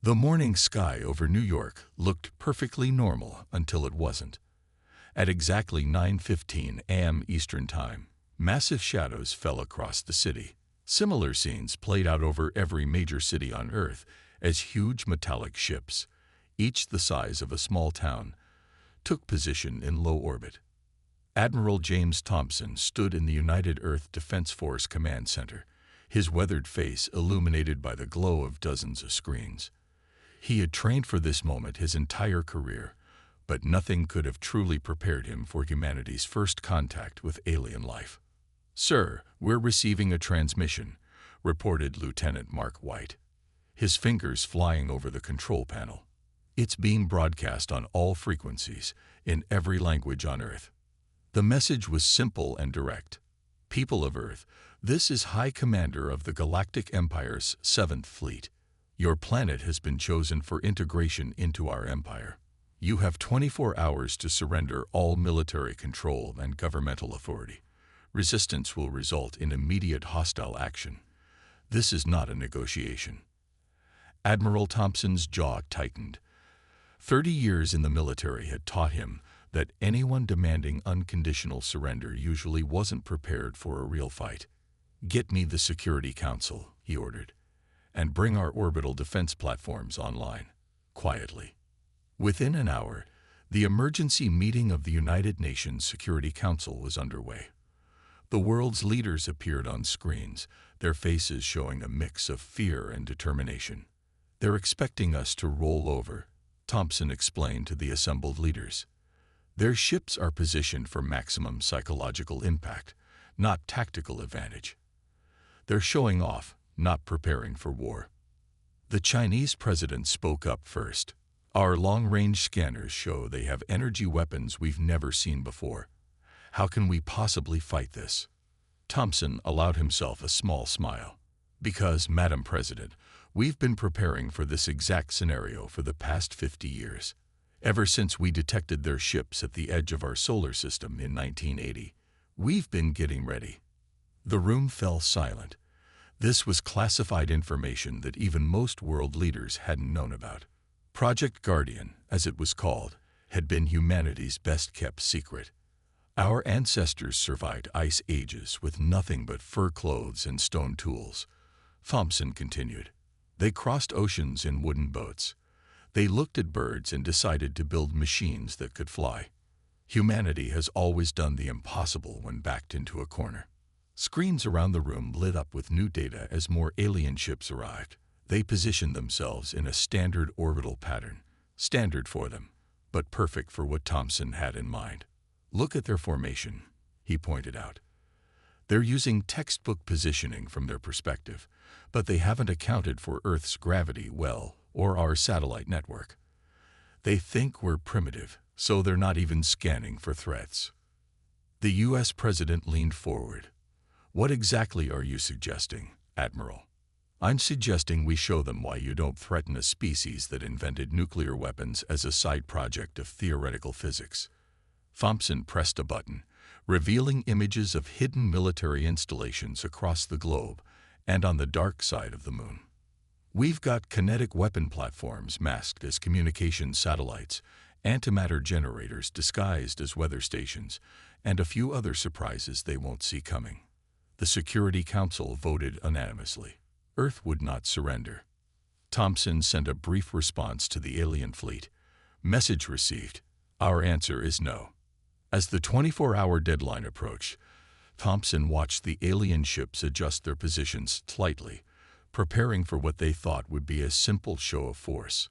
The morning sky over New York looked perfectly normal until it wasn't. At exactly 9:15 a.m. Eastern Time, massive shadows fell across the city. Similar scenes played out over every major city on Earth as huge metallic ships, each the size of a small town, took position in low orbit. Admiral James Thompson stood in the United Earth Defense Force Command Center, his weathered face illuminated by the glow of dozens of screens. He had trained for this moment his entire career, but nothing could have truly prepared him for humanity's first contact with alien life. "Sir, we're receiving a transmission," reported Lieutenant Mark White, his fingers flying over the control panel. "It's being broadcast on all frequencies, in every language on Earth." The message was simple and direct. "People of Earth, this is High Commander of the Galactic Empire's 7th Fleet. Your planet has been chosen for integration into our empire. You have 24 hours to surrender all military control and governmental authority. Resistance will result in immediate hostile action. This is not a negotiation." Admiral Thompson's jaw tightened. 30 years in the military had taught him that anyone demanding unconditional surrender usually wasn't prepared for a real fight. "Get me the Security Council," he ordered, "and bring our orbital defense platforms online, quietly." Within an hour, the emergency meeting of the United Nations Security Council was underway. The world's leaders appeared on screens, their faces showing a mix of fear and determination. "They're expecting us to roll over," Thompson explained to the assembled leaders. "Their ships are positioned for maximum psychological impact, not tactical advantage. They're showing off, not preparing for war." The Chinese president spoke up first. "Our long-range scanners show they have energy weapons we've never seen before. How can we possibly fight this?" Thompson allowed himself a small smile. "Because, Madam President, we've been preparing for this exact scenario for the past 50 years. Ever since we detected their ships at the edge of our solar system in 1980, we've been getting ready." The room fell silent. This was classified information that even most world leaders hadn't known about. Project Guardian, as it was called, had been humanity's best-kept secret. "Our ancestors survived ice ages with nothing but fur clothes and stone tools," Thompson continued. "They crossed oceans in wooden boats. They looked at birds and decided to build machines that could fly. Humanity has always done the impossible when backed into a corner." Screens around the room lit up with new data as more alien ships arrived. They positioned themselves in a standard orbital pattern, standard for them, but perfect for what Thompson had in mind. "Look at their formation," he pointed out. "They're using textbook positioning from their perspective, but they haven't accounted for Earth's gravity well or our satellite network. They think we're primitive, so they're not even scanning for threats." The U.S. president leaned forward. "What exactly are you suggesting, Admiral?" "I'm suggesting we show them why you don't threaten a species that invented nuclear weapons as a side project of theoretical physics." Thompson pressed a button, revealing images of hidden military installations across the globe and on the dark side of the moon. "We've got kinetic weapon platforms masked as communication satellites, antimatter generators disguised as weather stations, and a few other surprises they won't see coming." The Security Council voted unanimously. Earth would not surrender. Thompson sent a brief response to the alien fleet. "Message received. Our answer is no." As the 24-hour deadline approached, Thompson watched the alien ships adjust their positions slightly, preparing for what they thought would be a simple show of force.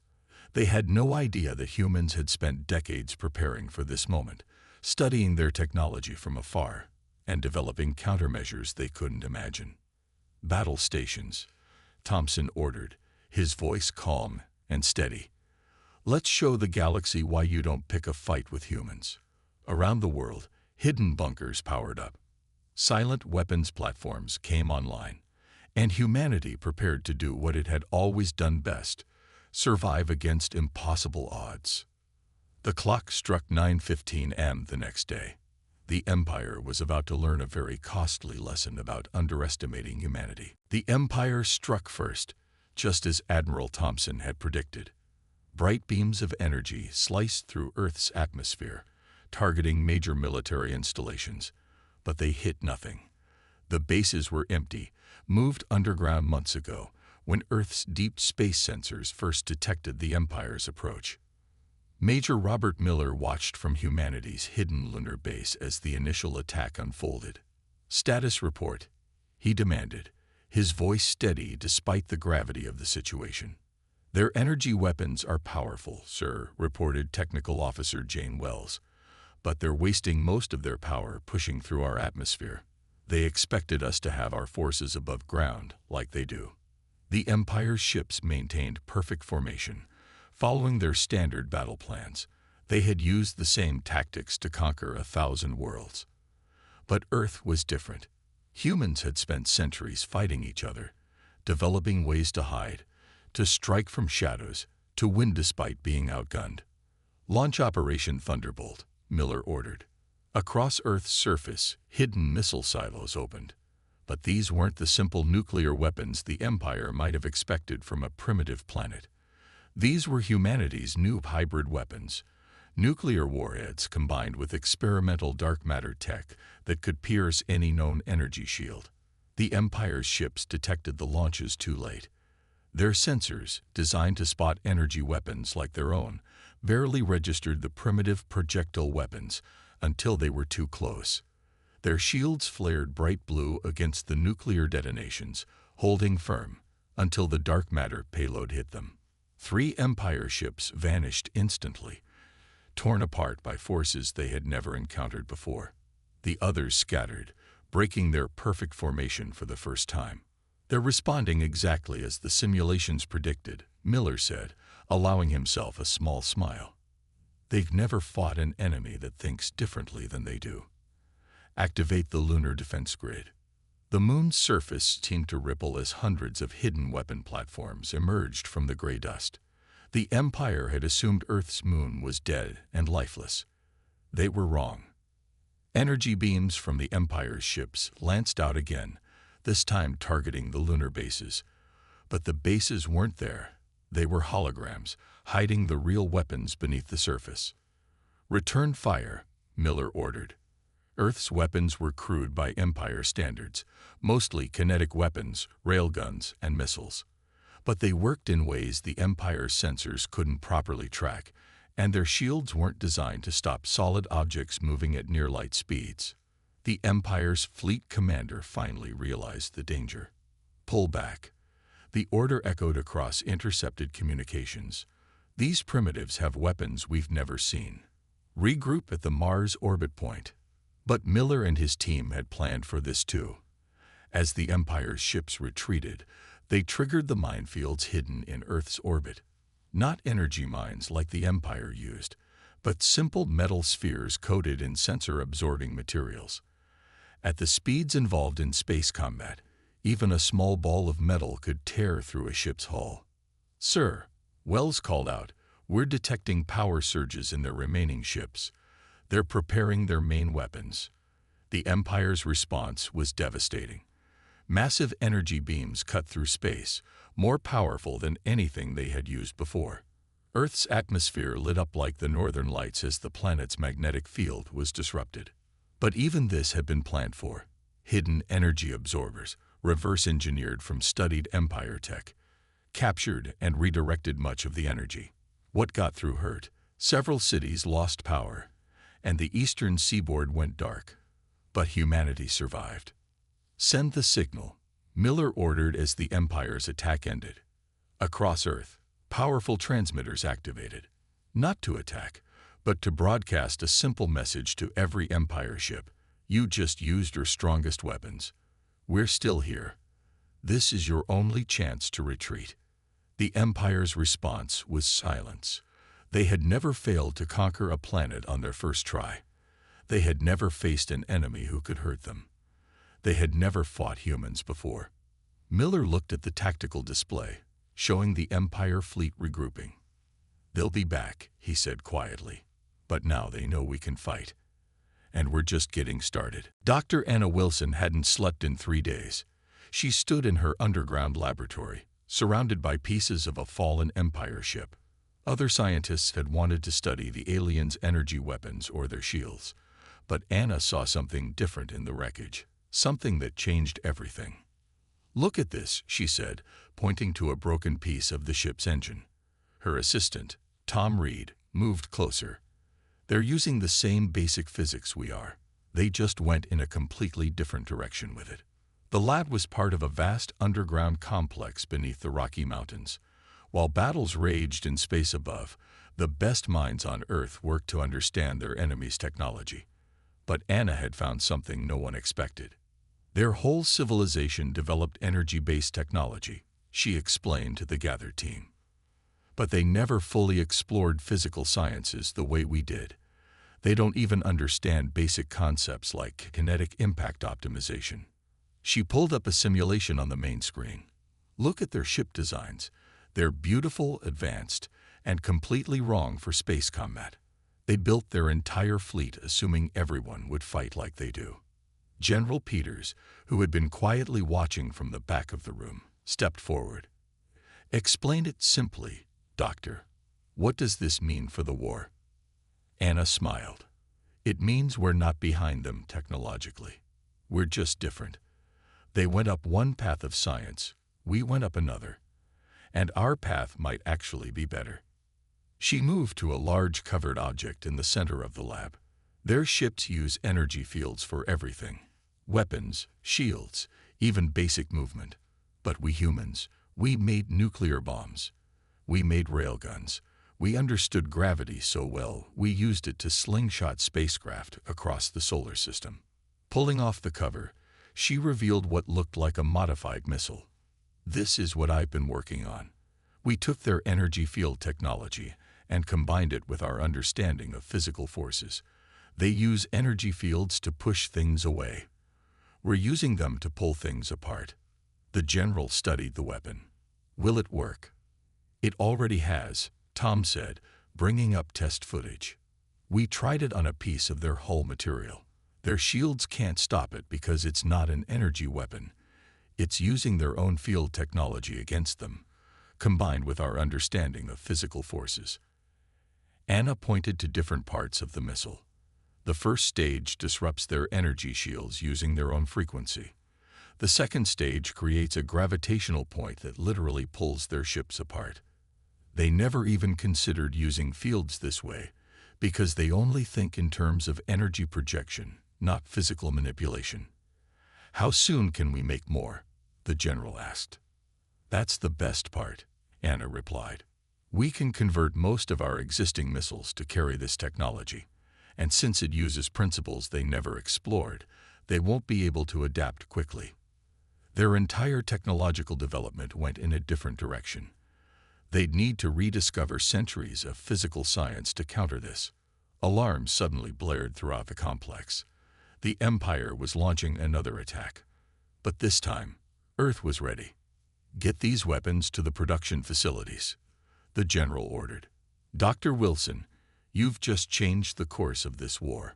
They had no idea that humans had spent decades preparing for this moment, studying their technology from afar, and developing countermeasures they couldn't imagine. "Battle stations," Thompson ordered, his voice calm and steady. "Let's show the galaxy why you don't pick a fight with humans." Around the world, hidden bunkers powered up. Silent weapons platforms came online, and humanity prepared to do what it had always done best: survive against impossible odds. The clock struck 9:15 a.m. the next day. The Empire was about to learn a very costly lesson about underestimating humanity. The Empire struck first, just as Admiral Thompson had predicted. Bright beams of energy sliced through Earth's atmosphere, targeting major military installations, but they hit nothing. The bases were empty, moved underground months ago, when Earth's deep space sensors first detected the Empire's approach. Major Robert Miller watched from humanity's hidden lunar base as the initial attack unfolded. "Status report," he demanded, his voice steady despite the gravity of the situation. "Their energy weapons are powerful, sir," reported Technical Officer Jane Wells, "but they're wasting most of their power pushing through our atmosphere. They expected us to have our forces above ground, like they do." The Empire's ships maintained perfect formation, following their standard battle plans. They had used the same tactics to conquer 1,000 worlds. But Earth was different. Humans had spent centuries fighting each other, developing ways to hide, to strike from shadows, to win despite being outgunned. "Launch Operation Thunderbolt," Miller ordered. Across Earth's surface, hidden missile silos opened. But these weren't the simple nuclear weapons the Empire might have expected from a primitive planet. These were humanity's new hybrid weapons, nuclear warheads combined with experimental dark matter tech that could pierce any known energy shield. The Empire's ships detected the launches too late. Their sensors, designed to spot energy weapons like their own, barely registered the primitive projectile weapons until they were too close. Their shields flared bright blue against the nuclear detonations, holding firm until the dark matter payload hit them. 3 Empire ships vanished instantly, torn apart by forces they had never encountered before. The others scattered, breaking their perfect formation for the first time. "They're responding exactly as the simulations predicted," Miller said, allowing himself a small smile. "They've never fought an enemy that thinks differently than they do." Activate the lunar defense grid. The moon's surface seemed to ripple as hundreds of hidden weapon platforms emerged from the gray dust. The Empire had assumed Earth's moon was dead and lifeless. They were wrong. Energy beams from the Empire's ships lanced out again, this time targeting the lunar bases. But the bases weren't there. They were holograms, hiding the real weapons beneath the surface. "Return fire," Miller ordered. Earth's weapons were crude by Empire standards, mostly kinetic weapons, railguns, and missiles. But they worked in ways the Empire's sensors couldn't properly track, and their shields weren't designed to stop solid objects moving at near-light speeds. The Empire's fleet commander finally realized the danger. "Pull back." The order echoed across intercepted communications. "These primitives have weapons we've never seen. Regroup at the Mars orbit point." But Miller and his team had planned for this too. As the Empire's ships retreated, they triggered the minefields hidden in Earth's orbit. Not energy mines like the Empire used, but simple metal spheres coated in sensor-absorbing materials. At the speeds involved in space combat, even a small ball of metal could tear through a ship's hull. "Sir," Wells called out, "we're detecting power surges in their remaining ships. They're preparing their main weapons." The Empire's response was devastating. Massive energy beams cut through space, more powerful than anything they had used before. Earth's atmosphere lit up like the northern lights as the planet's magnetic field was disrupted. But even this had been planned for. Hidden energy absorbers, reverse-engineered from studied Empire tech, captured and redirected much of the energy. What got through hurt. Several cities lost power, and the eastern seaboard went dark. But humanity survived. "Send the signal," Miller ordered as the Empire's attack ended. Across Earth, powerful transmitters activated, not to attack, but to broadcast a simple message to every Empire ship. "You just used your strongest weapons. We're still here. This is your only chance to retreat." The Empire's response was silence. They had never failed to conquer a planet on their first try. They had never faced an enemy who could hurt them. They had never fought humans before. Miller looked at the tactical display, showing the Empire fleet regrouping. "They'll be back," he said quietly. "But now they know we can fight. And we're just getting started." Dr. Anna Wilson hadn't slept in 3 days. She stood in her underground laboratory, surrounded by pieces of a fallen Empire ship. Other scientists had wanted to study the aliens' energy weapons or their shields, but Anna saw something different in the wreckage, something that changed everything. "Look at this," she said, pointing to a broken piece of the ship's engine. Her assistant, Tom Reed, moved closer. "They're using the same basic physics we are. They just went in a completely different direction with it." The lab was part of a vast underground complex beneath the Rocky Mountains. While battles raged in space above, the best minds on Earth worked to understand their enemy's technology. But Anna had found something no one expected. Their whole civilization developed energy-based technology, she explained to the gathered team. But they never fully explored physical sciences the way we did. They don't even understand basic concepts like kinetic impact optimization. She pulled up a simulation on the main screen. "Look at their ship designs. They're beautiful, advanced, and completely wrong for space combat. They built their entire fleet assuming everyone would fight like they do." General Peters, who had been quietly watching from the back of the room, stepped forward. "Explain it simply, Doctor. What does this mean for the war?" Anna smiled. "It means we're not behind them technologically. We're just different. They went up one path of science, we went up another. And our path might actually be better." She moved to a large covered object in the center of the lab. "Their ships use energy fields for everything. Weapons, shields, even basic movement. But we humans, we made nuclear bombs. We made railguns. We understood gravity so well, we used it to slingshot spacecraft across the solar system." Pulling off the cover, she revealed what looked like a modified missile. "This is what I've been working on. We took their energy field technology and combined it with our understanding of physical forces. They use energy fields to push things away. We're using them to pull things apart." The general studied the weapon. "Will it work?" "It already has," Tom said, bringing up test footage. "We tried it on a piece of their hull material. Their shields can't stop it because it's not an energy weapon. It's using their own field technology against them, combined with our understanding of physical forces." Anna pointed to different parts of the missile. "The first stage disrupts their energy shields using their own frequency. The second stage creates a gravitational point that literally pulls their ships apart. They never even considered using fields this way because they only think in terms of energy projection, not physical manipulation." "How soon can we make more?" the general asked. "That's the best part," Anna replied. "We can convert most of our existing missiles to carry this technology, and since it uses principles they never explored, they won't be able to adapt quickly. Their entire technological development went in a different direction. They'd need to rediscover centuries of physical science to counter this." Alarms suddenly blared throughout the complex. The Empire was launching another attack. But this time, Earth was ready. "Get these weapons to the production facilities," the general ordered. "Dr. Wilson, you've just changed the course of this war."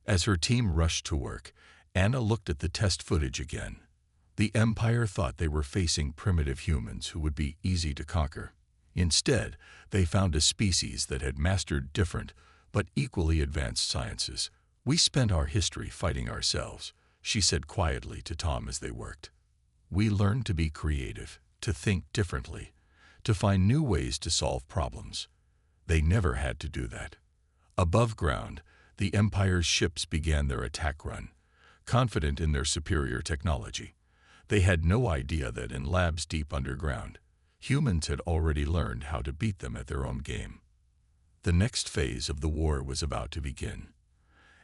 As her team rushed to work, Anna looked at the test footage again. The Empire thought they were facing primitive humans who would be easy to conquer. Instead, they found a species that had mastered different but equally advanced sciences. "We spent our history fighting ourselves," she said quietly to Tom as they worked. "We learned to be creative, to think differently, to find new ways to solve problems. They never had to do that." Above ground, the Empire's ships began their attack run, confident in their superior technology. They had no idea that in labs deep underground, humans had already learned how to beat them at their own game. The next phase of the war was about to begin.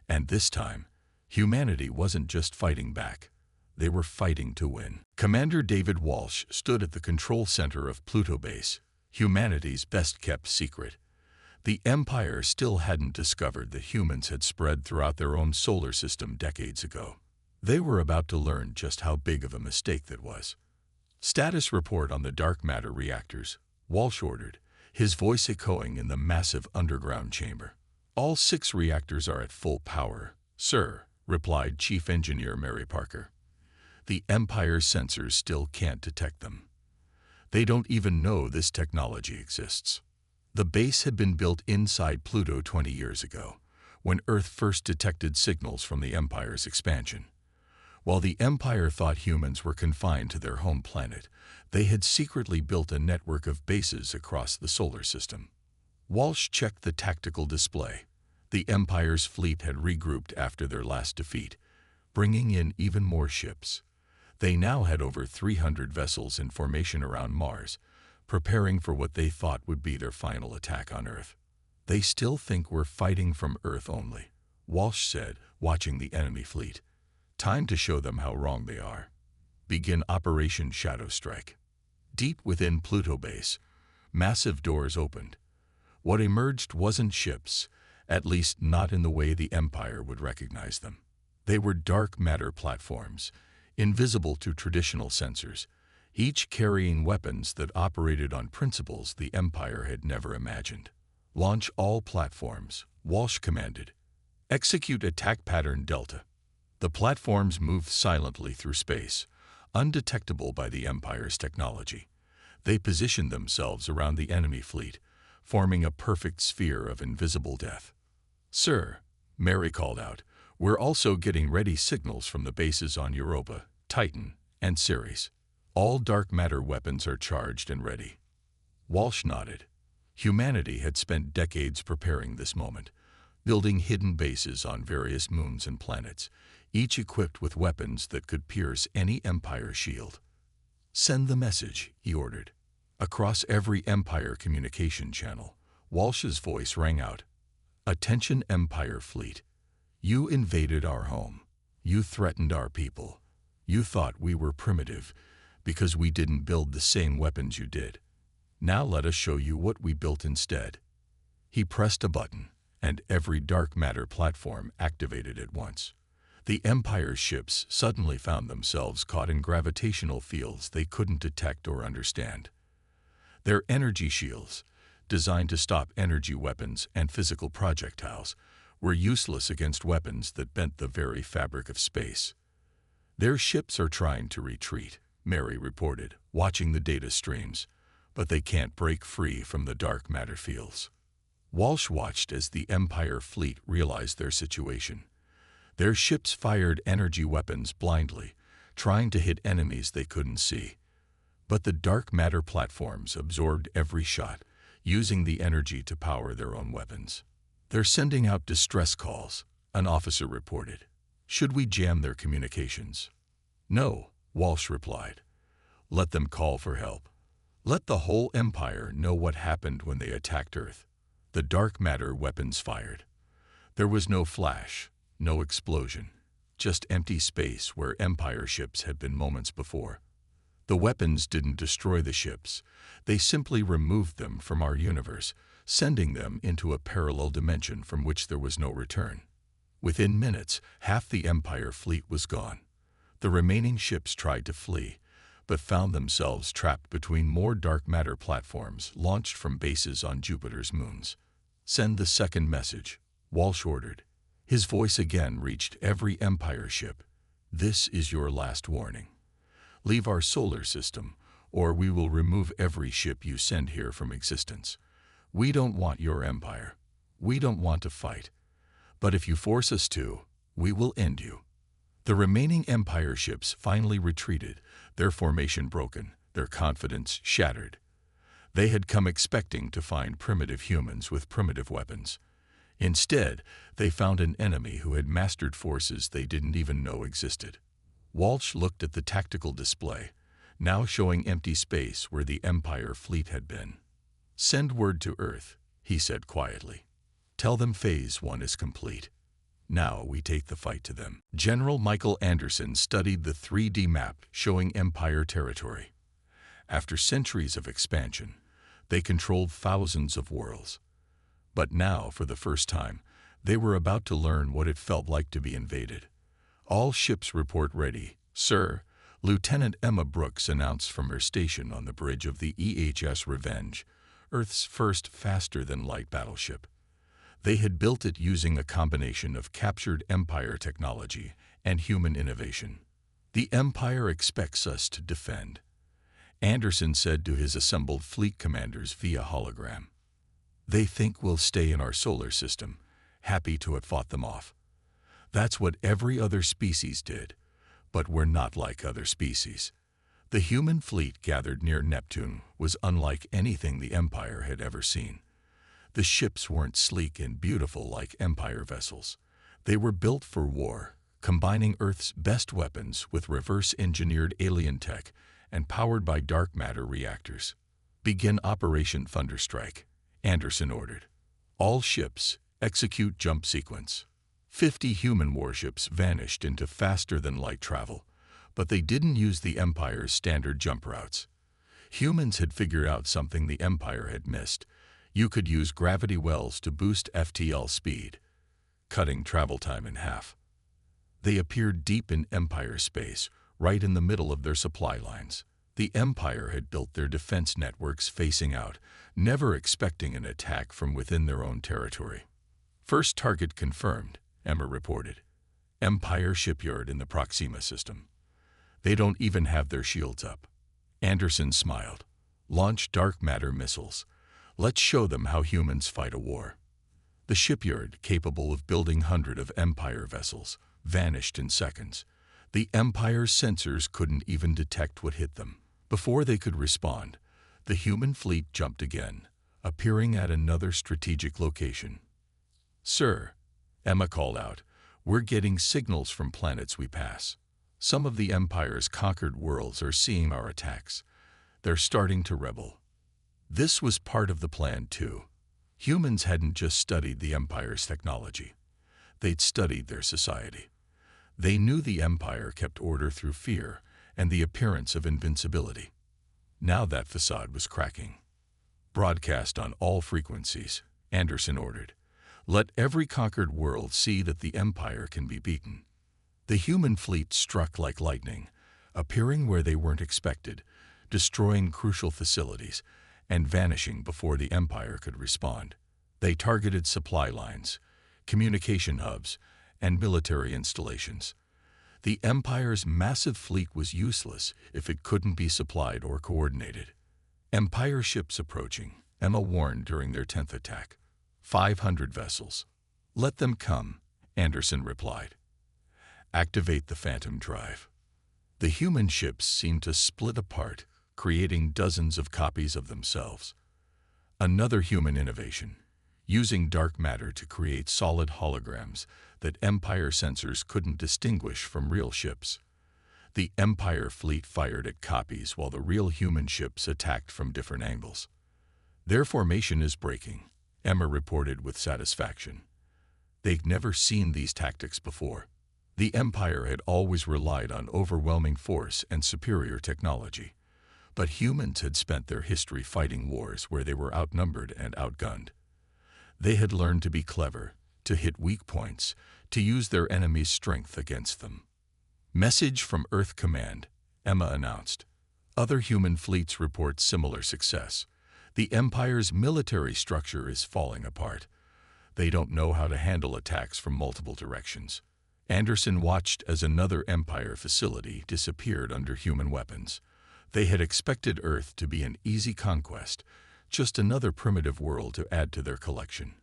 And this time, humanity wasn't just fighting back. They were fighting to win. Commander David Walsh stood at the control center of Pluto Base, humanity's best-kept secret. The Empire still hadn't discovered that humans had spread throughout their own solar system decades ago. They were about to learn just how big of a mistake that was. "Status report on the dark matter reactors," Walsh ordered, his voice echoing in the massive underground chamber. "All 6 reactors are at full power, sir," replied Chief Engineer Mary Parker. "The Empire's sensors still can't detect them." They don't even know this technology exists. The base had been built inside Pluto 20 years ago, when Earth first detected signals from the Empire's expansion. While the Empire thought humans were confined to their home planet, they had secretly built a network of bases across the solar system. Walsh checked the tactical display. The Empire's fleet had regrouped after their last defeat, bringing in even more ships. They now had over 300 vessels in formation around Mars, preparing for what they thought would be their final attack on Earth. "They still think we're fighting from Earth only," Walsh said, watching the enemy fleet. "Time to show them how wrong they are." Begin Operation Shadow Strike. Deep within Pluto base, massive doors opened. What emerged wasn't ships, at least not in the way the Empire would recognize them. They were dark matter platforms, invisible to traditional sensors, each carrying weapons that operated on principles the Empire had never imagined. "Launch all platforms," Walsh commanded. "Execute attack pattern Delta." The platforms moved silently through space, undetectable by the Empire's technology. They positioned themselves around the enemy fleet, forming a perfect sphere of invisible death. "Sir," Mary called out, "we're also getting ready signals from the bases on Europa, Titan, and Ceres. All dark matter weapons are charged and ready." Walsh nodded. Humanity had spent decades preparing this moment, building hidden bases on various moons and planets, each equipped with weapons that could pierce any Empire shield. "Send the message," he ordered. Across every Empire communication channel, Walsh's voice rang out. "Attention Empire fleet. You invaded our home. You threatened our people. You thought we were primitive because we didn't build the same weapons you did. Now let us show you what we built instead." He pressed a button, and every dark matter platform activated at once. The Empire's ships suddenly found themselves caught in gravitational fields they couldn't detect or understand. Their energy shields, designed to stop energy weapons and physical projectiles, were useless against weapons that bent the very fabric of space. "Their ships are trying to retreat," Mary reported, watching the data streams, "but they can't break free from the dark matter fields." Walsh watched as the Empire fleet realized their situation. Their ships fired energy weapons blindly, trying to hit enemies they couldn't see. But the dark matter platforms absorbed every shot, using the energy to power their own weapons. "They're sending out distress calls," an officer reported. "Should we jam their communications?" "No," Walsh replied. "Let them call for help. Let the whole Empire know what happened when they attacked Earth." The dark matter weapons fired. There was no flash, no explosion, just empty space where Empire ships had been moments before. The weapons didn't destroy the ships. They simply removed them from our universe, sending them into a parallel dimension from which there was no return. Within minutes, half the Empire fleet was gone. The remaining ships tried to flee, but found themselves trapped between more dark matter platforms launched from bases on Jupiter's moons. "Send the second message," Walsh ordered. His voice again reached every Empire ship. "This is your last warning. Leave our solar system, or we will remove every ship you send here from existence. We don't want your Empire. We don't want to fight. But if you force us to, we will end you." The remaining Empire ships finally retreated, their formation broken, their confidence shattered. They had come expecting to find primitive humans with primitive weapons. Instead, they found an enemy who had mastered forces they didn't even know existed. Walsh looked at the tactical display, now showing empty space where the Empire fleet had been. "Send word to Earth," he said quietly. "Tell them Phase 1 is complete. Now we take the fight to them." General Michael Anderson studied the 3D map showing Empire territory. After centuries of expansion, they controlled thousands of worlds. But now, for the first time, they were about to learn what it felt like to be invaded. "All ships report ready, sir," Lieutenant Emma Brooks announced from her station on the bridge of the EHS Revenge, Earth's first faster-than-light battleship. They had built it using a combination of captured Empire technology and human innovation. "The Empire expects us to defend. Anderson said to his assembled fleet commanders via hologram. They think we'll stay in our solar system, happy to have fought them off. That's what every other species did, but we're not like other species. The human fleet gathered near Neptune was unlike anything the Empire had ever seen. The ships weren't sleek and beautiful like Empire vessels. They were built for war, combining Earth's best weapons with reverse-engineered alien tech and powered by dark matter reactors. Begin Operation Thunderstrike, Anderson ordered. All ships, execute jump sequence. 50 human warships vanished into faster-than-light travel, but they didn't use the Empire's standard jump routes. Humans had figured out something the Empire had missed. You could use gravity wells to boost FTL speed, cutting travel time in half. They appeared deep in Empire space, right in the middle of their supply lines. The Empire had built their defense networks facing out, never expecting an attack from within their own territory. First target confirmed, Emma reported. Empire shipyard in the Proxima system. They don't even have their shields up. Anderson smiled. Launch dark matter missiles. Let's show them how humans fight a war. The shipyard, capable of building hundreds of Empire vessels, vanished in seconds. The Empire's sensors couldn't even detect what hit them. Before they could respond, the human fleet jumped again, appearing at another strategic location. Sir, Emma called out, we're getting signals from planets we pass. Some of the Empire's conquered worlds are seeing our attacks. They're starting to rebel. This was part of the plan, too. Humans hadn't just studied the Empire's technology. They'd studied their society. They knew the Empire kept order through fear and the appearance of invincibility. Now that facade was cracking. Broadcast on all frequencies, Anderson ordered. Let every conquered world see that the Empire can be beaten. The human fleet struck like lightning, appearing where they weren't expected, destroying crucial facilities, and vanishing before the Empire could respond. They targeted supply lines, communication hubs, and military installations. The Empire's massive fleet was useless if it couldn't be supplied or coordinated. Empire ships approaching, Emma warned during their 10th attack. 500 vessels. Let them come, Anderson replied. Activate the Phantom Drive. The human ships seemed to split apart, creating dozens of copies of themselves. Another human innovation, using dark matter to create solid holograms that Empire sensors couldn't distinguish from real ships. The Empire fleet fired at copies while the real human ships attacked from different angles. Their formation is breaking, Emma reported with satisfaction. They'd never seen these tactics before. The Empire had always relied on overwhelming force and superior technology. But humans had spent their history fighting wars where they were outnumbered and outgunned. They had learned to be clever, to hit weak points, to use their enemy's strength against them. Message from Earth Command, Emma announced. Other human fleets report similar success. The Empire's military structure is falling apart. They don't know how to handle attacks from multiple directions. Anderson watched as another Empire facility disappeared under human weapons. They had expected Earth to be an easy conquest, just another primitive world to add to their collection.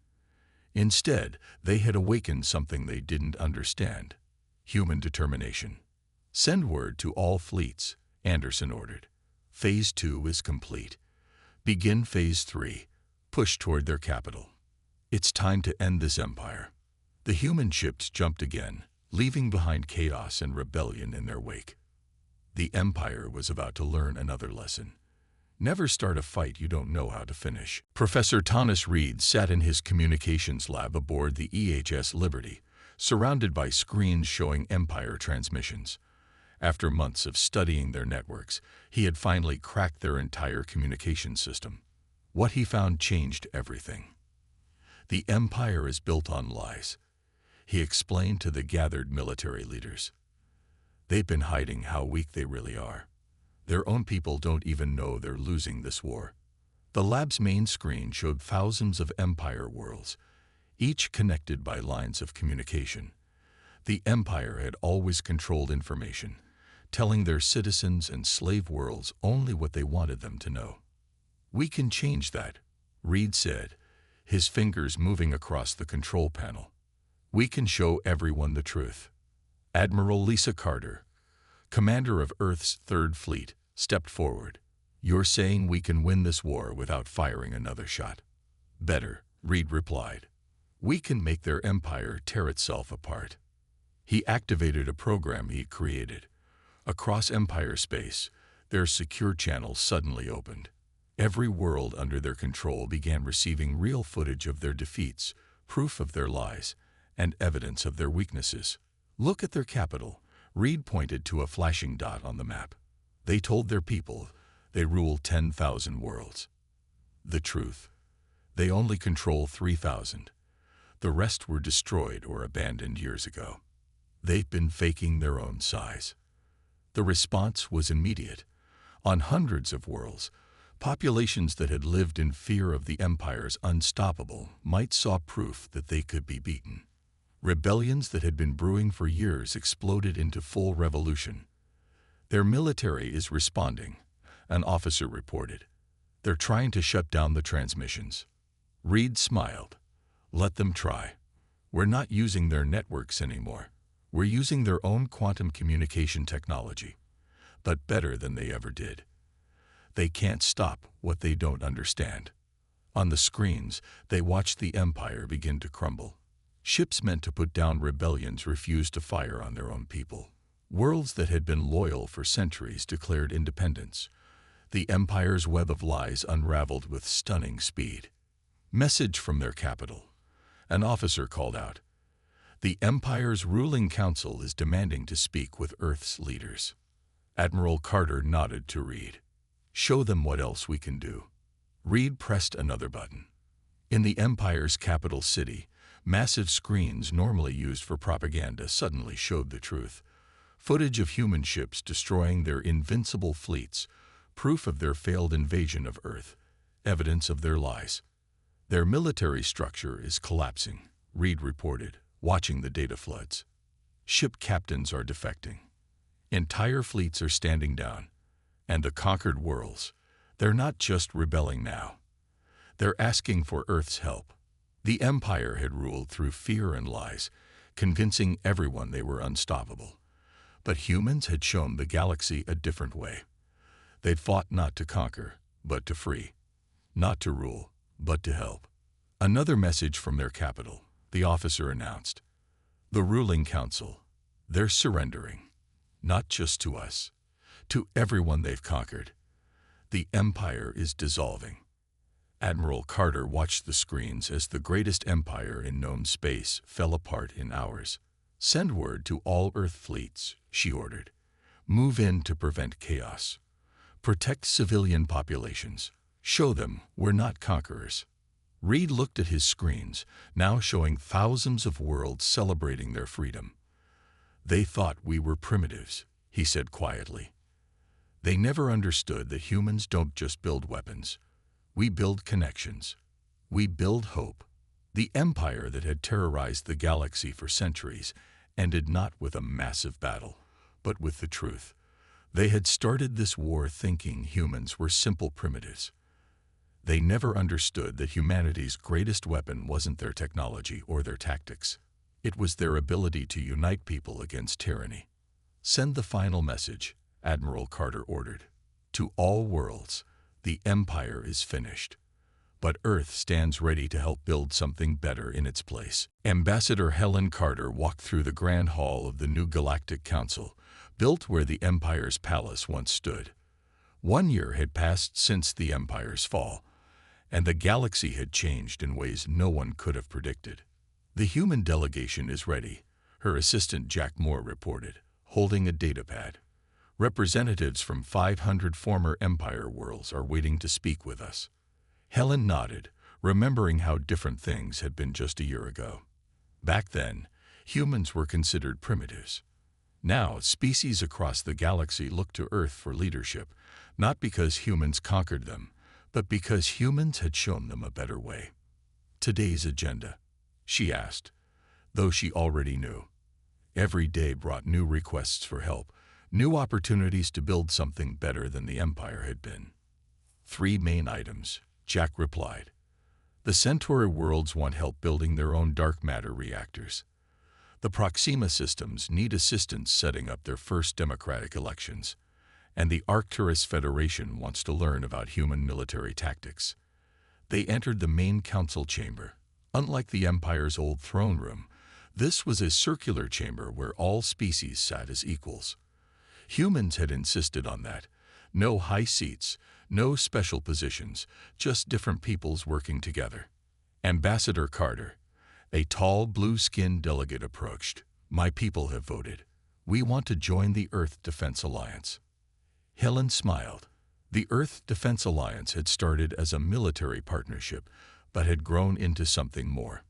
Instead, they had awakened something they didn't understand: human determination. Send word to all fleets, Anderson ordered. Phase 2 is complete. Begin Phase 3. Push toward their capital. It's time to end this empire. The human ships jumped again, leaving behind chaos and rebellion in their wake. The Empire was about to learn another lesson. Never start a fight you don't know how to finish. Professor Thomas Reed sat in his communications lab aboard the EHS Liberty, surrounded by screens showing Empire transmissions. After months of studying their networks, he had finally cracked their entire communication system. What he found changed everything. The Empire is built on lies, he explained to the gathered military leaders. They've been hiding how weak they really are. Their own people don't even know they're losing this war. The lab's main screen showed thousands of Empire worlds, each connected by lines of communication. The Empire had always controlled information, telling their citizens and slave worlds only what they wanted them to know. "We can change that," Reed said, his fingers moving across the control panel. "We can show everyone the truth." Admiral Lisa Carter, commander of Earth's Third Fleet, stepped forward. "You're saying we can win this war without firing another shot?" "Better," Reed replied. "We can make their empire tear itself apart." He activated a program he created. Across Empire space, their secure channels suddenly opened. Every world under their control began receiving real footage of their defeats, proof of their lies, and evidence of their weaknesses. "Look at their capital," Reed pointed to a flashing dot on the map. "They told their people they rule 10,000 worlds. The truth: they only control 3,000. The rest were destroyed or abandoned years ago. They've been faking their own size." The response was immediate. On hundreds of worlds, populations that had lived in fear of the Empire's unstoppable might saw proof that they could be beaten. Rebellions that had been brewing for years exploded into full revolution. "Their military is responding," an officer reported. "They're trying to shut down the transmissions." Reed smiled. "Let them try. We're not using their networks anymore. We're using their own quantum communication technology, but better than they ever did. They can't stop what they don't understand." On the screens, they watched the Empire begin to crumble. Ships meant to put down rebellions refused to fire on their own people. Worlds that had been loyal for centuries declared independence. The Empire's web of lies unraveled with stunning speed. "Message from their capital," an officer called out. "The Empire's ruling council is demanding to speak with Earth's leaders." Admiral Carter nodded to Reed. "Show them what else we can do." Reed pressed another button. In the Empire's capital city, massive screens normally used for propaganda suddenly showed the truth. Footage of human ships destroying their invincible fleets, proof of their failed invasion of Earth, evidence of their lies. "Their military structure is collapsing," Reed reported, watching the data floods. "Ship captains are defecting. Entire fleets are standing down. And the conquered worlds, they're not just rebelling now. They're asking for Earth's help." The Empire had ruled through fear and lies, convincing everyone they were unstoppable. But humans had shown the galaxy a different way. They'd fought not to conquer, but to free. Not to rule, but to help. "Another message from their capital," the officer announced. "The ruling council, they're surrendering. Not just to us, to everyone they've conquered. The Empire is dissolving." Admiral Carter watched the screens as the greatest empire in known space fell apart in hours. "Send word to all Earth fleets," she ordered. "Move in to prevent chaos. Protect civilian populations. Show them we're not conquerors." Reed looked at his screens, now showing thousands of worlds celebrating their freedom. "They thought we were primitives," he said quietly. "They never understood that humans don't just build weapons. We build connections. We build hope." The empire that had terrorized the galaxy for centuries ended not with a massive battle, but with the truth. They had started this war thinking humans were simple primitives. They never understood that humanity's greatest weapon wasn't their technology or their tactics. It was their ability to unite people against tyranny. "Send the final message," Admiral Carter ordered. "To all worlds, the Empire is finished. But Earth stands ready to help build something better in its place." Ambassador Helen Carter walked through the Grand Hall of the new Galactic Council, built where the Empire's palace once stood. 1 year had passed since the Empire's fall, and the galaxy had changed in ways no one could have predicted. "The human delegation is ready," her assistant Jack Moore reported, holding a datapad. "Representatives from 500 former Empire worlds are waiting to speak with us." Helen nodded, remembering how different things had been just a year ago. Back then, humans were considered primitives. Now, species across the galaxy looked to Earth for leadership, not because humans conquered them, but because humans had shown them a better way. "Today's agenda?" she asked, though she already knew. Every day brought new requests for help, New opportunities to build something better than the Empire had been. 3 main items, Jack replied. The Centauri worlds want help building their own dark matter reactors. The Proxima systems need assistance setting up their first democratic elections. And the Arcturus Federation wants to learn about human military tactics. They entered the main council chamber. Unlike the Empire's old throne room, this was a circular chamber where all species sat as equals. Humans had insisted on that. No high seats, no special positions, just different peoples working together. Ambassador Carter, a tall, blue-skinned delegate, approached. My people have voted. We want to join the Earth Defense Alliance. Helen smiled. The Earth Defense Alliance had started as a military partnership, but had grown into something more.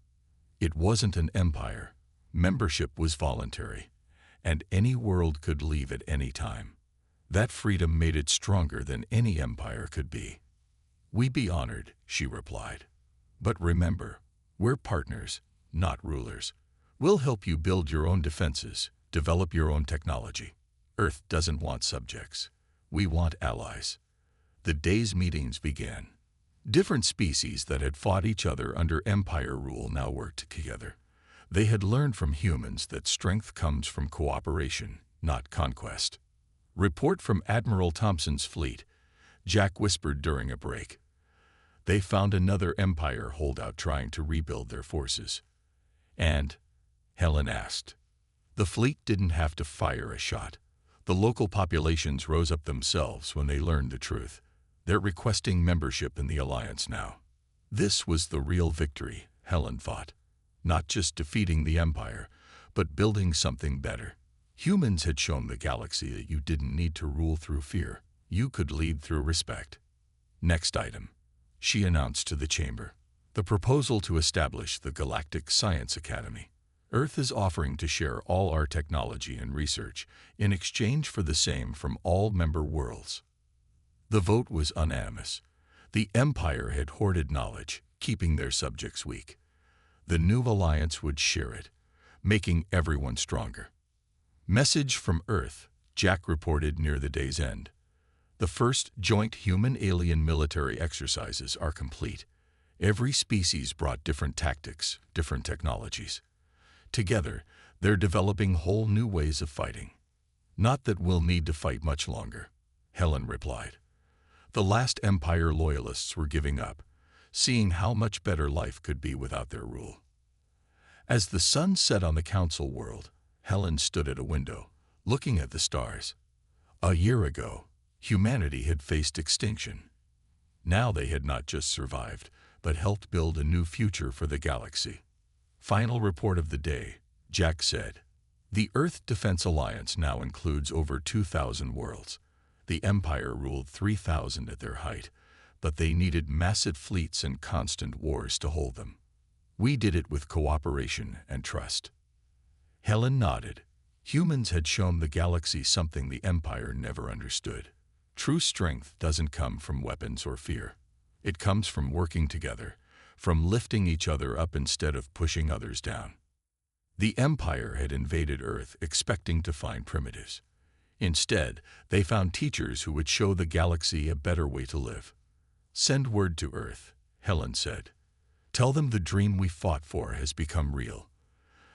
It wasn't an empire. Membership was voluntary, and any world could leave at any time. That freedom made it stronger than any empire could be. We'd be honored, she replied. But remember, we're partners, not rulers. We'll help you build your own defenses, develop your own technology. Earth doesn't want subjects. We want allies. The day's meetings began. Different species that had fought each other under Empire rule now worked together. They had learned from humans that strength comes from cooperation, not conquest. Report from Admiral Thompson's fleet, Jack whispered during a break. They found another Empire holdout trying to rebuild their forces. And, Helen asked, the fleet didn't have to fire a shot. The local populations rose up themselves when they learned the truth. They're requesting membership in the Alliance now. This was the real victory, Helen thought. Not just defeating the Empire, but building something better. Humans had shown the galaxy that you didn't need to rule through fear. You could lead through respect. Next item, she announced to the chamber. The proposal to establish the Galactic Science Academy. Earth is offering to share all our technology and research in exchange for the same from all member worlds. The vote was unanimous. The Empire had hoarded knowledge, keeping their subjects weak. The new alliance would share it, making everyone stronger. Message from Earth, Jack reported near the day's end. The first joint human-alien military exercises are complete. Every species brought different tactics, different technologies. Together, they're developing whole new ways of fighting. Not that we'll need to fight much longer, Helen replied. The last Empire loyalists were giving up, seeing how much better life could be without their rule. As the sun set on the council world, Helen stood at a window, looking at the stars. A year ago, humanity had faced extinction. Now they had not just survived, but helped build a new future for the galaxy. Final report of the day, Jack said. The Earth Defense Alliance now includes over 2,000 worlds. The Empire ruled 3,000 at their height, but they needed massive fleets and constant wars to hold them. We did it with cooperation and trust. Helen nodded. Humans had shown the galaxy something the Empire never understood. True strength doesn't come from weapons or fear. It comes from working together, from lifting each other up instead of pushing others down. The Empire had invaded Earth expecting to find primitives. Instead, they found teachers who would show the galaxy a better way to live. Send word to Earth, Helen said. Tell them the dream we fought for has become real.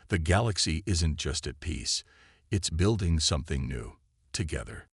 The galaxy isn't just at peace, it's building something new, together.